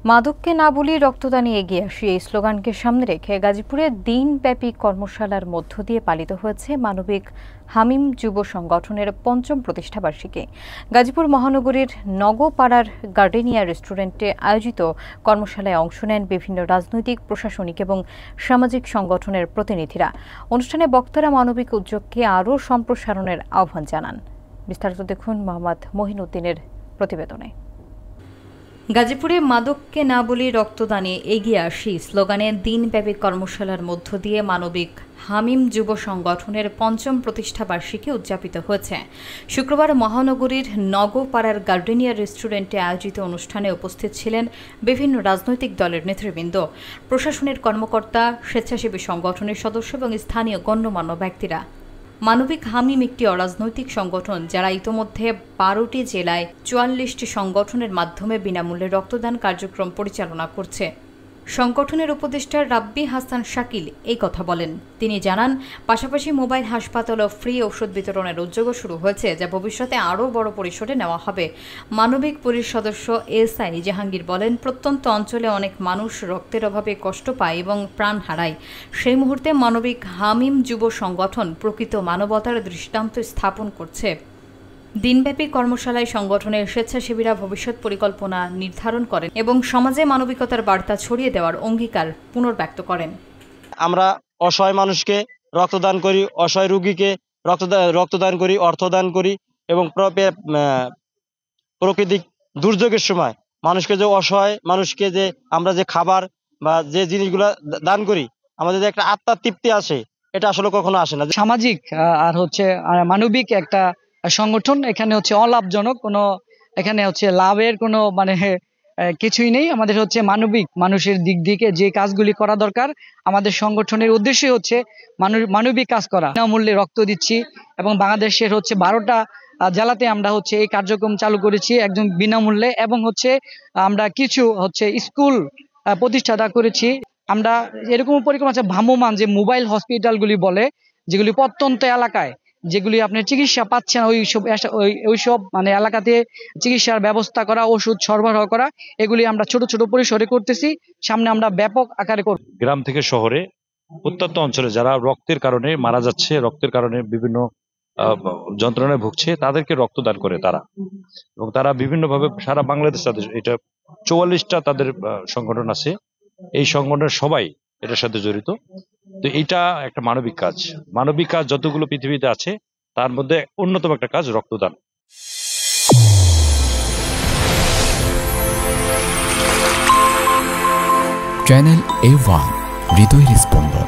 মাদককে না বলি রক্তদানে এগিয়ে আসি এই স্লোগানকে সামনে রেখে গাজীপুরে দিনব্যাপী কর্মশালার মধ্য দিয়ে পালিত হয়েছে মানবিক হামিম যুব সংগঠনের ৫ম প্রতিষ্ঠাবার্ষিকী। গাজীপুর মহানগরীর নগপাড়ার গার্ডেনিয়া রেস্টুরেন্টে আয়োজিত কর্মশালায় অংশ নেন বিভিন্ন রাজনৈতিক, প্রশাসনিক এবং সামাজিক সংগঠনের প্রতিনিধিরা। অনুষ্ঠানে বক্তারা মানবিক উদ্যোগকে আরও সম্প্রসারণের আহ্বান জানান। বিস্তারিত দেখুন মোহাম্মদ মহিনুদ্দিনের প্রতিবেদনে। গাজীপুরে মাদককে না বলি রক্তদানে এগিয়ে আসি স্লোগানে দিনব্যাপী কর্মশালার মধ্য দিয়ে মানবিক হামিম যুব সংগঠনের ৫ম প্রতিষ্ঠাবার্ষিকী উদযাপিত হয়েছে। শুক্রবার মহানগরীর নগপাড়ার গার্ডেনিয়া রেস্টুরেন্টে আয়োজিত অনুষ্ঠানে উপস্থিত ছিলেন বিভিন্ন রাজনৈতিক দলের নেতৃবৃন্দ, প্রশাসনের কর্মকর্তা, স্বেচ্ছাসেবী সংগঠনের সদস্য এবং স্থানীয় গণ্যমান্য ব্যক্তিরা। মানবিক হামিম একটি অরাজনৈতিক সংগঠন যারা ইতোমধ্যে ১২টি জেলায় ৪৪টি সংগঠনের মাধ্যমে বিনামূল্যে রক্তদান কার্যক্রম পরিচালনা করছে। সংগঠনের উপদেষ্টা রাব্বি হাসান শাকিল এই কথা বলেন। তিনি জানান, পাশাপাশি মোবাইল হাসপাতাল ও ফ্রি ওষুধ বিতরণের উদ্যোগও শুরু হয়েছে, যা ভবিষ্যতে আরও বড় পরিসরে নেওয়া হবে। মানবিক পুলিশ সদস্য এসআই জাহাঙ্গীর বলেন, প্রত্যন্ত অঞ্চলে অনেক মানুষ রক্তের অভাবে কষ্ট পায় এবং প্রাণ হারায়। সেই মুহূর্তে মানবিক হামিম যুব সংগঠন প্রকৃত মানবতার দৃষ্টান্ত স্থাপন করছে। দিনব্যাপী কর্মশালায় সংগঠনের স্বেচ্ছাসেবীরা ভবিষ্যৎ পরিকল্পনা নির্ধারণ করেন এবং সমাজে মানবিকতার বার্তা ছড়িয়ে দেওয়ার অঙ্গীকার পুনর্ব্যক্ত করেন। আমরা অসহায় মানুষকে রক্তদান করি, অসহায় রোগীকে রক্তদান করি, অর্থদান করি এবং প্রাকৃতিক দুর্যোগের সময় মানুষকে যে অসহায় মানুষকে যে আমরা যে খাবার বা যে জিনিসগুলো দান করি, আমাদের যে একটা আত্মার তৃপ্তি আসে, এটা আসলে কখনো আসে না। সামাজিক আর মানবিক একটা সংগঠন, এখানে অলাভজনক কোনো, এখানে লাভের কোনো কিছুই নেই। আমাদের মানবিক, মানুষের দিক থেকে যে কাজগুলি করা দরকার, আমাদের সংগঠনের উদ্দেশ্যই মানবিক কাজ করা। বিনামূল্যে রক্ত দিচ্ছি এবং বাংলাদেশের 12টা জেলাতে আমরা এই কার্যক্রম চালু করেছি একদম বিনামূল্যে, এবং আমরা কিছু স্কুল প্রতিষ্ঠাতা করেছি। আমরা এরকম পরিকল্পনা আছে ভ্রাম্যমান যে মোবাইল হসপিটালগুলি বলে, যেগুলি প্রত্যন্ত এলাকায় যেগুলি আপনি চিকিৎসা পাচ্ছেন, ওইসব এলাকাতে চিকিৎসার ব্যবস্থা করা, ওষুধ সরবরাহ করা, এগুলি আমরা ছোট ছোট পরিসরে করতেছি। সামনে আমরা ব্যাপক আকারে করব। গ্রাম থেকে শহরে প্রত্যন্ত অঞ্চলে যারা রক্তের কারণে মারা যাচ্ছে, রক্তের কারণে বিভিন্ন যন্ত্রণায় ভুগছে, তাদেরকে রক্তদান করে তারা, এবং তারা বিভিন্নভাবে সারা বাংলাদেশ, তাদের এটা 44টা তাদের সংগঠন আছে। এই সংগঠনের সবাই এটার সাথে জড়িত। তো এটা একটা মানবিক কাজ। মানবিক কাজ যতগুলো পৃথিবীতে আছে তার মধ্যে অন্যতম একটা কাজ রক্তদান। চ্যানেল A1 হৃদয়ের স্পন্দন।